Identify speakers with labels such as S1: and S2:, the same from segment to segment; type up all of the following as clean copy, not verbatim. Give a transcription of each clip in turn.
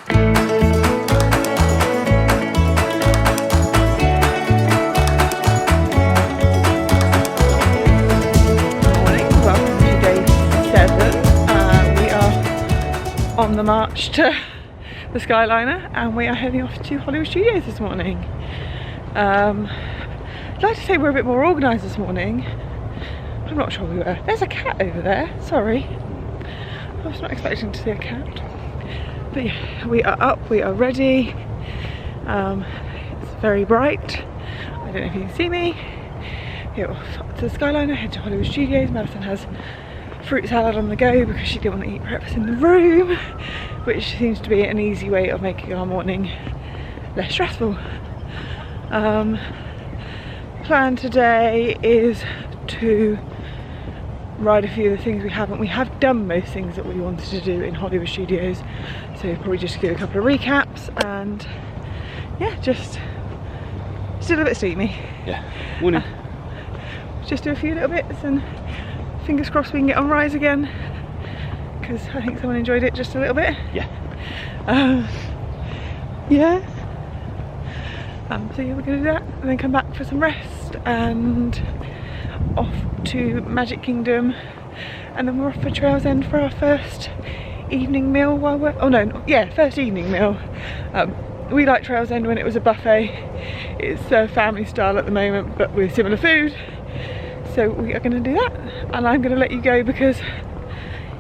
S1: On the march to the Skyliner, and we are heading off to Hollywood Studios this morning. I'd like to say we're a bit more organised this morning. I'm not sure we were. There's a cat over there, sorry. I was not expecting to see a cat. But yeah, we are up, we are ready. It's very bright. I don't know if you can see me. We're off to the Skyliner, head to Hollywood Studios. Madison has fruit salad on the go because she didn't want to eat breakfast in the room, which seems to be an easy way of making our morning less stressful. Plan today is to ride a few of the things we haven't. We have done most things that we wanted to do in Hollywood Studios, so probably just do a couple of recaps and yeah, just still a bit steamy.
S2: Yeah, morning.
S1: Just do a few little bits and fingers crossed we can get on Rise again, because I think someone enjoyed it just a little bit.
S2: Yeah.
S1: Yeah. So yeah, we're going to do that and then come back for some rest and off to Magic Kingdom, and then we're off for Trails End for our first evening meal while we're, first evening meal. We like Trails End when it was a buffet. It's family style at the moment, but with similar food. So we are going to do that, and I'm going to let you go because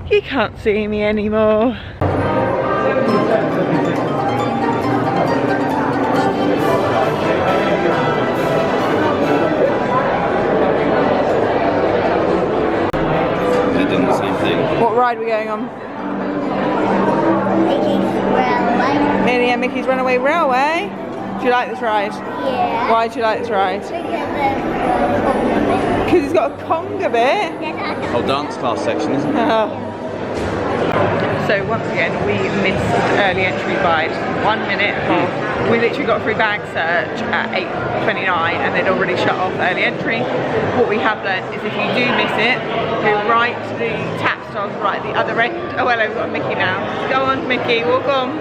S1: you can't see me anymore.
S2: They're doing the same thing.
S1: What ride are we going on?
S3: Mickey's Railway.
S1: Yeah, Mickey's Runaway Railway. Do you like this ride?
S3: Yeah.
S1: Why do you like this ride? Because it's got a conga bit.
S2: Whole dance class section, isn't it?
S1: So once again, we missed early entry by 1 minute. We literally got through bag search at 8:29 and they'd already shut off early entry. What we have learned is if you do miss it, go right to the tap stores right at the other end. Oh well, we've got Mickey now. Go on, Mickey, walk on.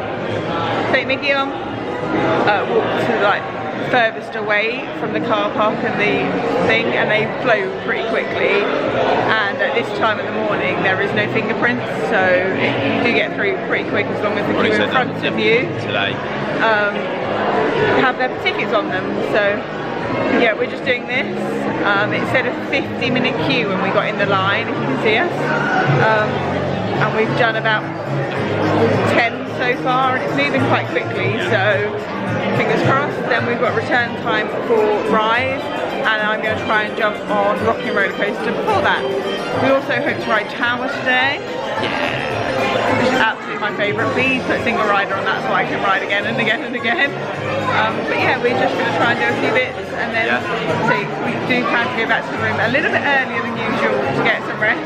S1: Take Mickey on. Walk to like furthest away from the car park and the thing, and they flow pretty quickly, and at this time of the morning there is no fingerprints, so you do get through pretty quick as long as the queue in front of you
S2: today
S1: have their tickets on them. So yeah, we're just doing this. It said a 50-minute queue when we got in the line, if you can see us, and we've done about 10 so far, and it's moving quite quickly, so fingers crossed. Then we've got return time for Rise, and I'm going to try and jump on Rocking Roller Coaster before that. We also hope to ride Tower today, which is absolutely my favourite. Please put single rider on that so I can ride again and again and again. But yeah, we're just going to try and do a few bits, and then see. We do plan to go back to the room a little bit earlier than usual to get some rest.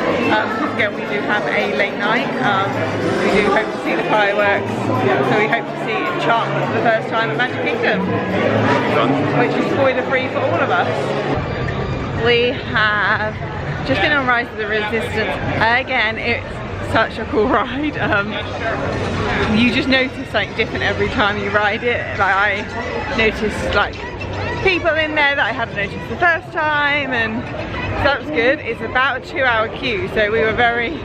S1: Because again, we do have a late night. We do hope to see the fireworks, so we hope to see Enchantment for the first time at Magic Kingdom, which is spoiler free for all of us. We have just been on Rise of the Resistance again. It's such a cool ride. You just notice something different every time you ride it. Like I noticed like people in there that I hadn't noticed the first time, and that was good. It's about a 2-hour queue, so we were very,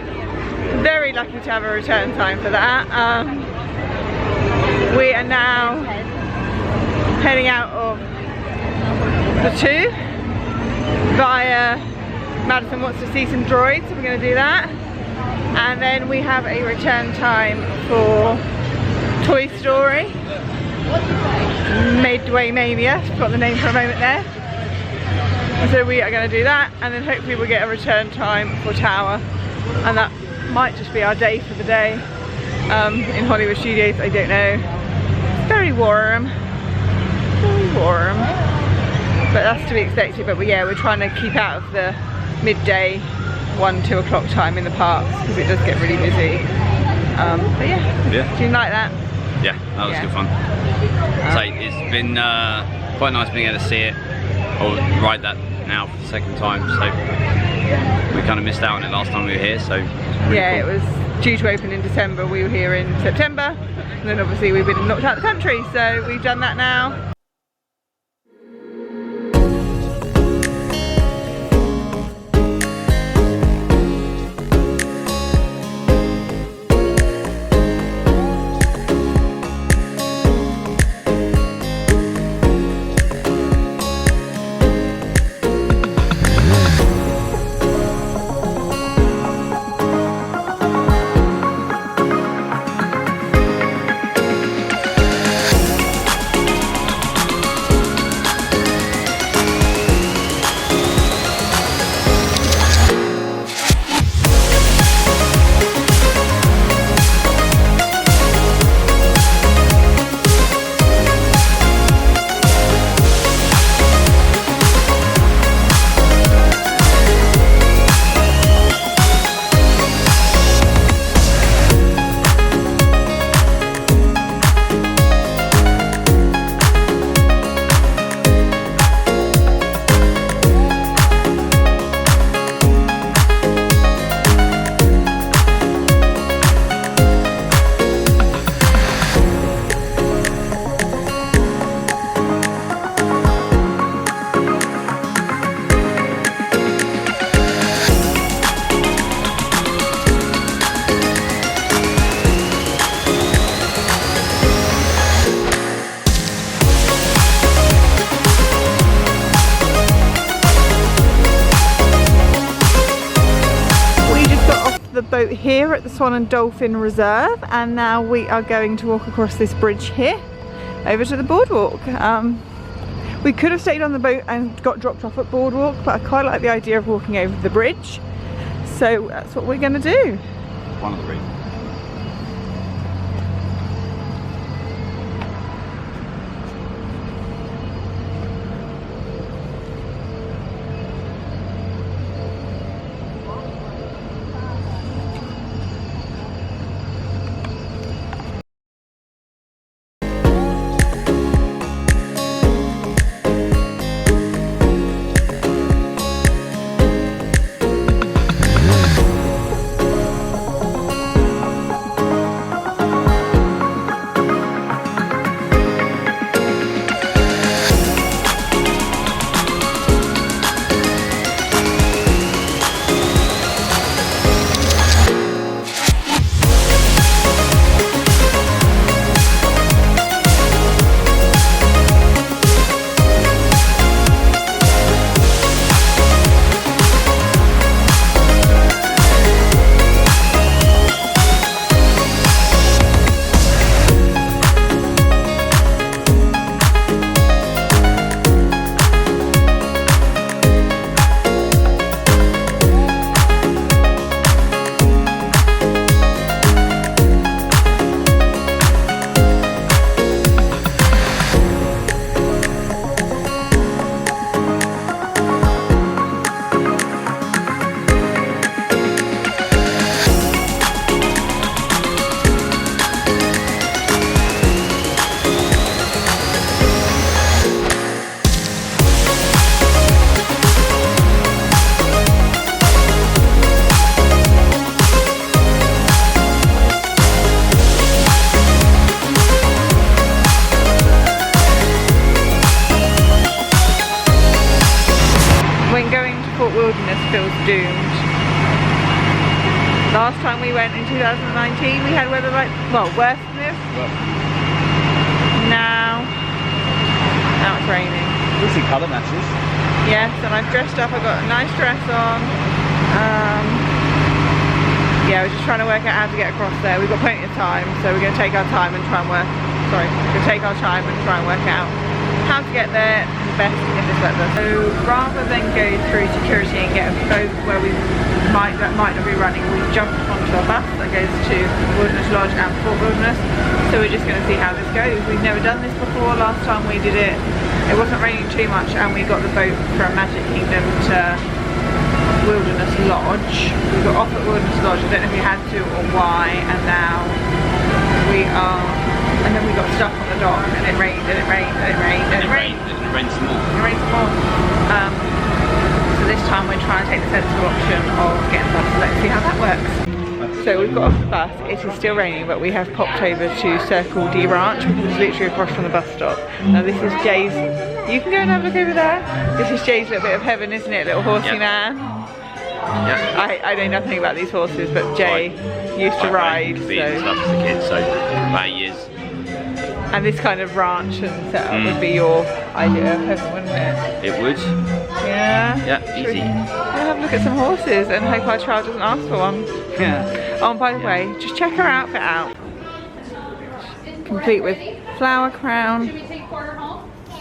S1: very lucky to have a return time for that. We are now heading out of the 2 via Madison wants to see some droids, so we're going to do that. And then we have a return time for Toy Story Midway Mania, forgot the name for a moment there. So we are going to do that, and then hopefully we'll get a return time for Tower, and that might just be our day for the day in Hollywood Studios. I don't know. It's very warm, but that's to be expected. But yeah, we're trying to keep out of the midday 1-2 o'clock time in the parks because it does get really busy. But yeah, do you like that?
S2: Yeah, that was good fun. So it's been quite nice being able to see it or ride that now for the second time. So we kind of missed out on it last time we were here. So really
S1: yeah,
S2: cool.
S1: it was due to open in December, we were here in September, and then obviously we've been knocked out of the country, so we've done that now. The boat here at the Swan and Dolphin Reserve, and now we are going to walk across this bridge here over to the boardwalk. We could have stayed on the boat and got dropped off at boardwalk, but I quite like the idea of walking over the bridge, so that's what we're going to do.
S2: One of the three. Feels doomed. Last time we went in 2019 we had weather like, well, worse than this. Now it's raining. We see colour matches.
S1: Yes, and I've dressed up, I've got a nice dress on. Yeah, we're just trying to work out how to get across there. We've got plenty of time, so we're going to take our time and try and work, we're going to take our time and try and work out how to get there best in this weather. So rather than go through security and get a boat where we might not be running, we jumped onto a bus that goes to Wilderness Lodge and Fort Wilderness. So we're just going to see how this goes. We've never done this before. Last time we did it, it wasn't raining too much, and we got the boat from Magic Kingdom to Wilderness Lodge. We got off at Wilderness Lodge. I don't know if we had to or why, and now we are. And then we got stuck on the dock, and it rained, and it rained, and it rained, and it rained.
S2: And it rained some more.
S1: It rained some more. So this time we're trying to take the sensible option of getting the bus. Let's see how that works. So So we've got off the bus, it is still raining, but we have popped over to Circle D Ranch, which is literally across from the bus stop. Now this is Jay's, you can go and have a look over there. This is Jay's little bit of heaven, isn't it, little horsey man?
S2: Yeah.
S1: I know nothing about these horses, but Jay used to ride.
S2: Being stuff as a kid, so about 8 years.
S1: And this kind of ranch and setup would be your idea of heaven, wouldn't it?
S2: It would.
S1: Yeah.
S2: Yeah, easy.
S1: We'll have a look at some horses and hope our child doesn't ask for one.
S2: Yeah.
S1: Oh, and by the way, just check her outfit out. Complete with flower crown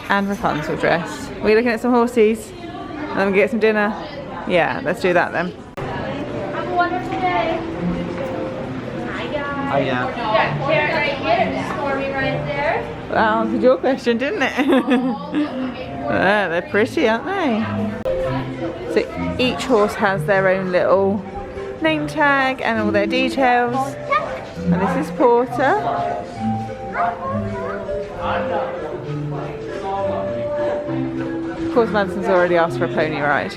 S1: and Rapunzel dress. We're looking at some horses and then we get some dinner. Yeah, let's do that then.
S3: Have a wonderful day. Hi guys.
S2: Oh yeah.
S3: You got carrot right here, Stormy right there.
S1: That answered your question, didn't it? Yeah, they're pretty, aren't they? So each horse has their own little name tag and all their details. And this is Porter. Of course, Manson's already asked for a pony ride.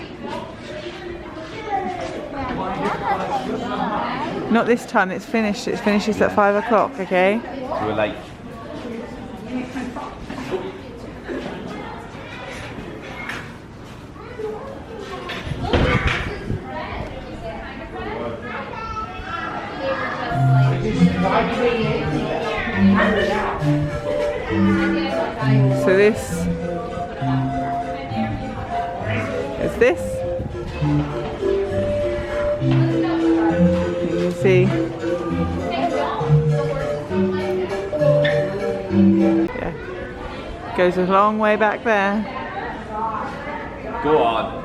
S1: Not this time, it's finished. It finishes at 5 o'clock, okay?
S2: We're late.
S1: So this is this. You can see. Yeah. Goes a long way back there.
S2: Go on.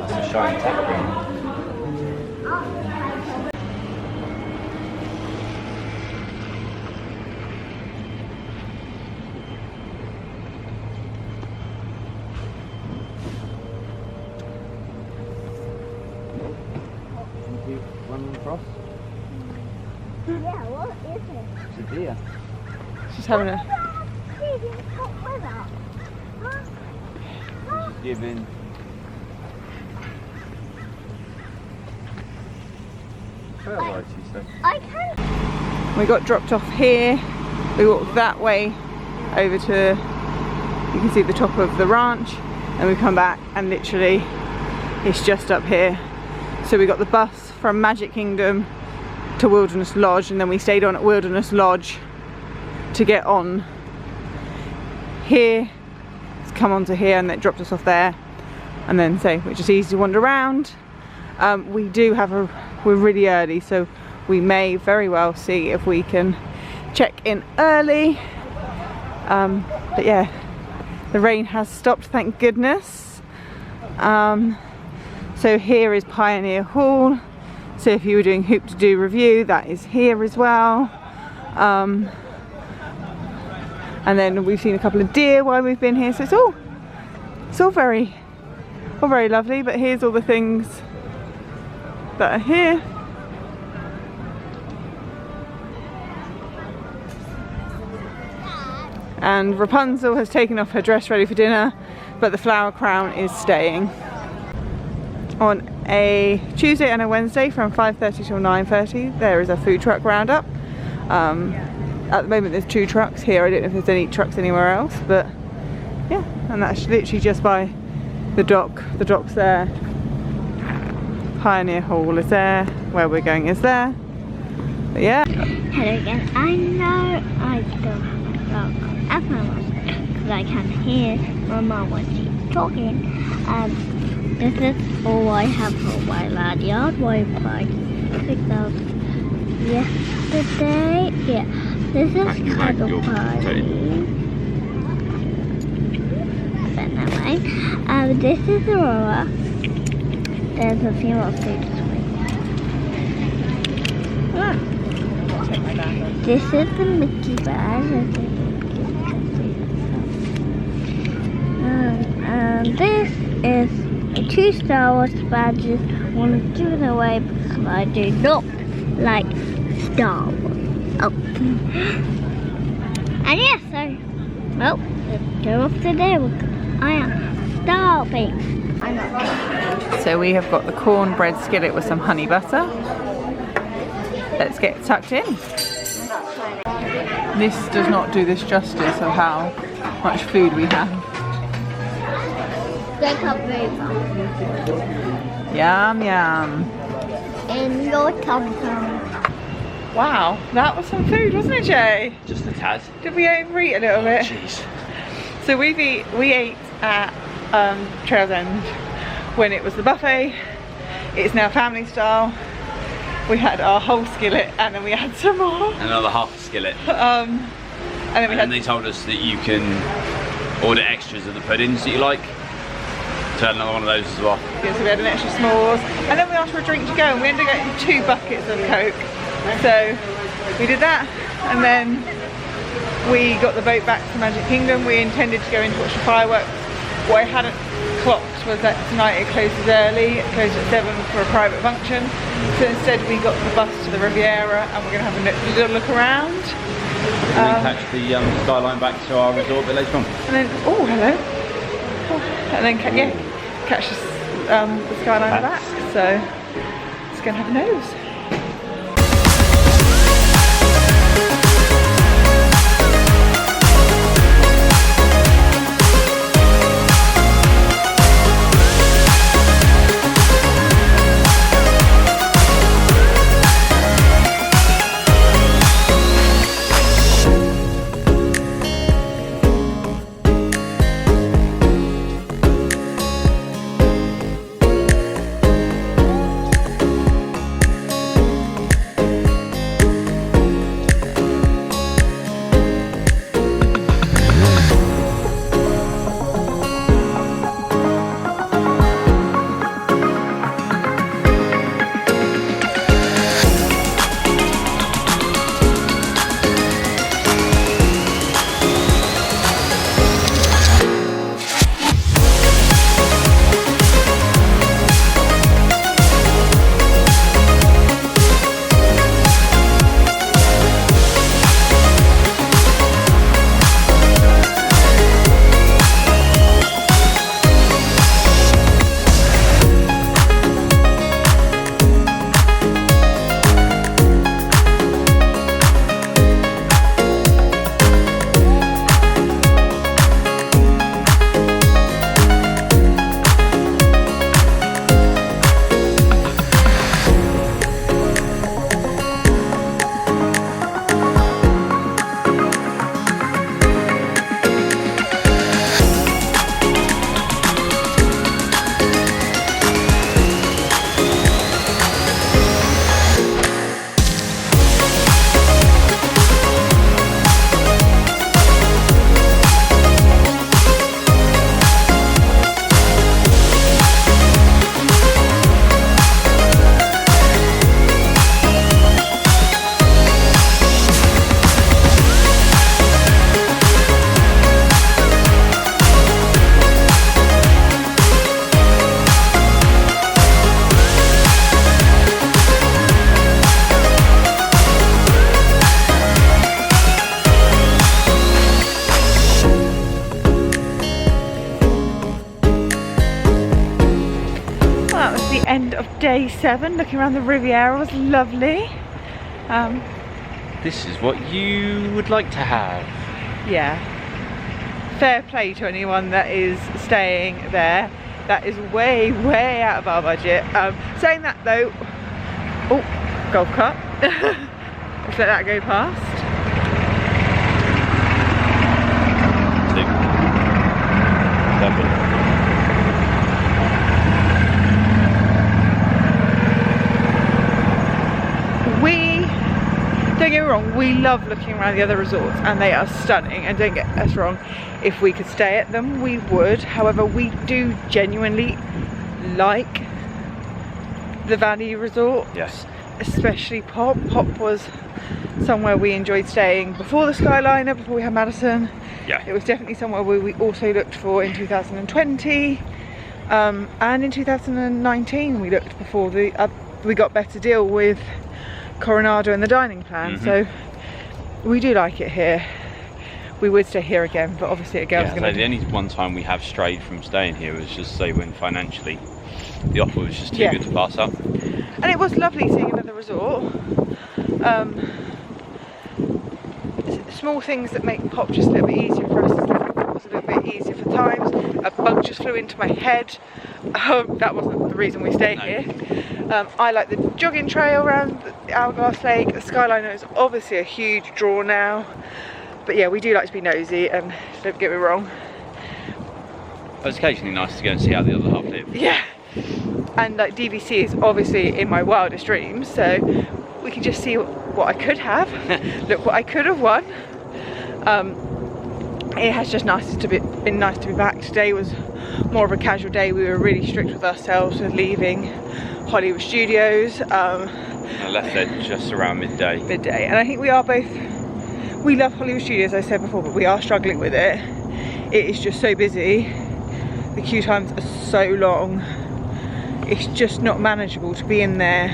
S2: It's a shiny tackle. Running across?
S3: Yeah, what is it?
S2: It's a deer.
S1: She's having a.
S2: Giving.
S3: I can't.
S1: We got dropped off here. We walked that way over to, you can see the top of the ranch, and we come back and literally it's just up here. So we got the bus from Magic Kingdom to Wilderness Lodge, and then we stayed on at Wilderness Lodge to get on here, to come onto here, and that dropped us off there, and then so we're just easy to wander around. We do have we're really early, so we may very well see if we can check in early. But yeah, the rain has stopped, thank goodness. So here is Pioneer Hall. So if you were doing Hoop to Do review, that is here as well. And then we've seen a couple of deer while we've been here, so it's all very lovely. But here's all the things that are here. And Rapunzel has taken off her dress ready for dinner, but the flower crown is staying. On a Tuesday and a Wednesday from 5:30 till 9:30 there is a food truck roundup. At the moment there's 2 trucks here. I don't know if there's any trucks anywhere else, but yeah, and that's literally just by the dock. The dock's there. Pioneer Hall is there. Where we're going is there. But yeah.
S3: Hello again. I know I don't have a dog as my mom because I can hear my mom when she's talking. This is all I have for my land yard. I picked up yesterday. Yeah, this is kind of funny. But anyway, this is Aurora. There's a few more things. This is the Mickey bag. And this is 2 Star Wars badges. I want to give it away because I do not like Star Wars. Oh. And yes, so, well, let's go off today. I am starving.
S1: So we have got the cornbread skillet with some honey butter. Let's get tucked in. This does not do this justice of how much food we have.
S3: Wake up very
S1: Yum, yum.
S3: in your tum-tum.
S1: Wow, that was some food, wasn't it, Jay?
S2: Just a tad.
S1: Did we overeat a little bit?
S2: Jeez.
S1: So we ate at Trails End when it was the buffet. It's now family style. We had our whole skillet and then we had some more.
S2: Another half a skillet.
S1: And then
S2: And they told us that you can order extras of the puddings that you like. So I had another one of those as well.
S1: Yeah, so we had an extra s'mores. And then we asked for a drink to go and we ended up getting 2 buckets of Coke. So we did that and then we got the boat back to Magic Kingdom. We intended to go in to watch the fireworks. What I hadn't clocked was that tonight it closes early. It closed at 7 for a private function. So instead we got the bus to the Riviera and we're going to have a little look around.
S2: And then catch the skyline back to our resort a bit later on.
S1: And then, oh hello. Oh, and then catch the skyline back. So it's going to have a nose. End of day 7, looking around the Riviera was lovely.
S2: This is what you would like to have.
S1: Yeah, fair play to anyone that is staying there. That is way out of our budget. Saying that though, oh, golf cart. Let's let that go past. Don't get me wrong, we love looking around the other resorts and they are stunning, and don't get us wrong, if we could stay at them we would. However, we do genuinely like the Valley Resort.
S2: Yes.
S1: Especially Pop. Pop was somewhere we enjoyed staying before the Skyliner, before we had Madison.
S2: Yeah.
S1: It was definitely somewhere we also looked for in 2020 and in 2019 we looked before we got better deal with Coronado and the dining plan. So we do like it here. We would stay here again, but obviously a girl's
S2: Yeah,
S1: going
S2: so the only one time we have strayed from staying here was just say when financially the offer was just too
S1: Yeah.
S2: good to pass up.
S1: And it was lovely seeing another resort. Small things that make pop just a little bit easier for us. It was a little bit easier for times. A bug just flew into my head. That wasn't the reason we stayed here. I like the jogging trail around the Hourglass Lake. The Skyliner is obviously a huge draw now. But yeah, we do like to be nosy, and don't get me wrong.
S2: But it's occasionally nice to go and see how the other half live.
S1: Yeah. And like DVC is obviously in my wildest dreams, so we can just see what I could have. Look what I could have won. It has just been nice to be back. Today was more of a casual day. We were really strict with ourselves with leaving Hollywood Studios.
S2: I left there just around midday.
S1: And I think we are both, we love Hollywood Studios, as I said before, but we are struggling with it. It is just so busy. The queue times are so long. It's just not manageable to be in there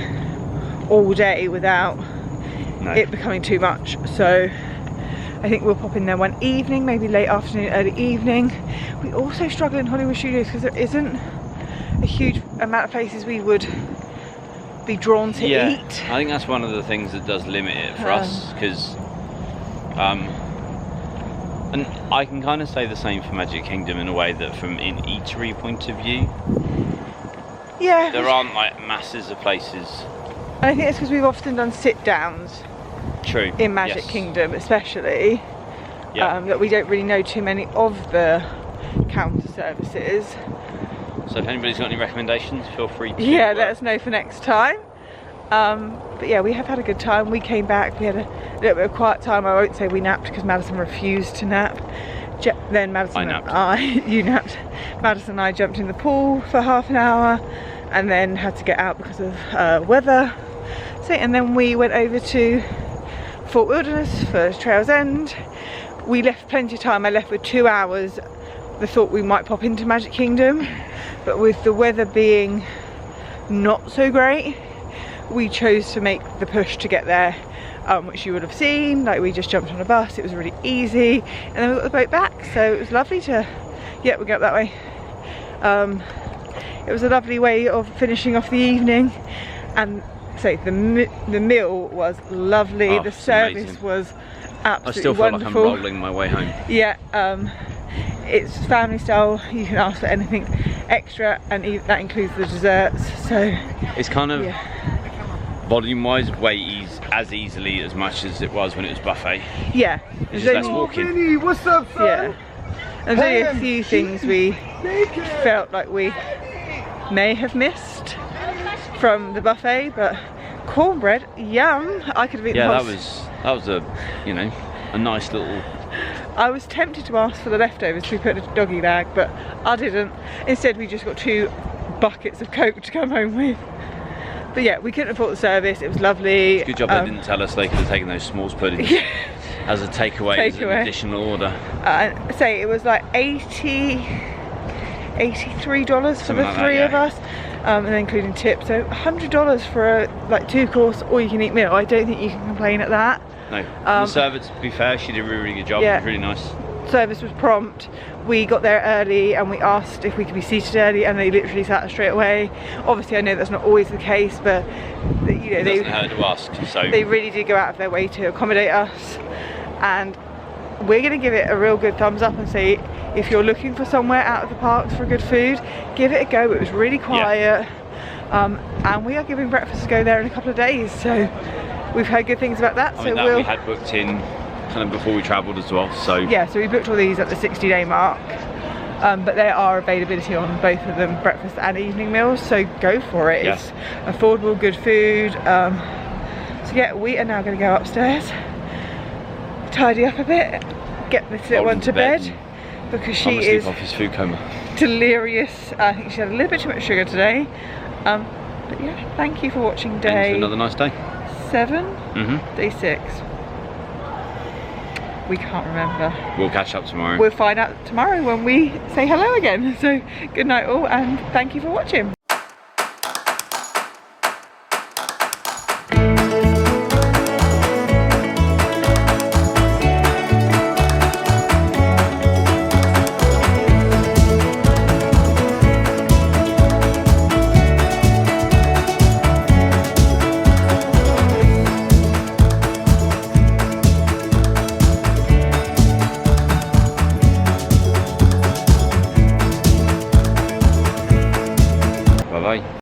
S1: all day without it becoming too much. So I think we'll pop in there one evening, maybe late afternoon, early evening. We also struggle in Hollywood Studios because there isn't a huge amount of places we would be drawn to eat.
S2: I think that's one of the things that does limit it for us, because and I can kind of say the same for Magic Kingdom in a way that from an eatery point of view, there aren't like masses of places.
S1: And I think it's because we've often done sit downs.
S2: True.
S1: In Magic Kingdom especially, that we don't really know too many of the counter services.
S2: So if anybody's got any recommendations, feel free to
S1: let us know for next time. But yeah, we have had a good time. We came back, we had a little bit of quiet time. I won't say we napped because Madison refused to nap. Then Madison you napped. Madison and I jumped in the pool for half an hour and then had to get out because of weather. So, and then we went over to Fort Wilderness for Trails End. We left plenty of time. I left with 2 hours. The thought we might pop into Magic Kingdom, but with the weather being not so great, we chose to make the push to get there, which you would have seen. Like, we just jumped on a bus, it was really easy, and then we got the boat back, so it was lovely to we go up that way. It was a lovely way of finishing off the evening, and so the meal was lovely. The service
S2: amazing.
S1: Was absolutely
S2: I still feel
S1: wonderful.
S2: like I'm rolling my way home.
S1: Yeah, it's family style. You can ask for anything extra, and that includes the desserts. So
S2: it's kind of volume-wise as easily as much as it was when it was buffet.
S1: Yeah,
S2: it's just less walking.
S4: What's up, son?
S1: Yeah, there's only a few things we felt like we may have missed from the buffet, but cornbread, yum. I could have eaten
S2: that was a a nice little.
S1: I was tempted to ask for the leftovers to be put in a doggy bag, but I didn't. Instead we just got 2 buckets of Coke to come home with. But yeah, we couldn't afford the service. It was lovely.
S2: Good job they didn't tell us they could have taken those s'mores puddings as a takeaway, as an additional order.
S1: Say it was like $83 for the three of us, and then including tips. So $100 for a 2-course all-you-can-eat meal. I don't think you can complain at that.
S2: No. The server, to be fair, she did a really good job. It was really nice.
S1: Service was prompt. We got there early and we asked if we could be seated early, and they literally sat us straight away. Obviously I know that's not always the case, but
S2: it doesn't hurt to ask. So
S1: they really did go out of their way to accommodate us, and we're going to give it a real good thumbs up and say, if you're looking for somewhere out of the parks for good food, give it a go. It was really quiet, and we are giving breakfast to go there in a couple of days, so we've heard good things about that.
S2: I mean, we had booked in kind of before we travelled as well, so
S1: yeah, so we booked all these at the 60-day mark, but there are availability on both of them, breakfast and evening meals, so go for it. It's affordable, good food. So yeah, we are now going to go upstairs, tidy up a bit, get this little one to bed because she is
S2: off his food coma.
S1: Delirious. I think she had a little bit too much sugar today. But yeah, thank you for watching day.
S2: And another nice day.
S1: 7? Day 6. We can't remember.
S2: We'll catch up tomorrow.
S1: We'll find out tomorrow when we say hello again. So good night all, and thank you for watching.
S2: Bye.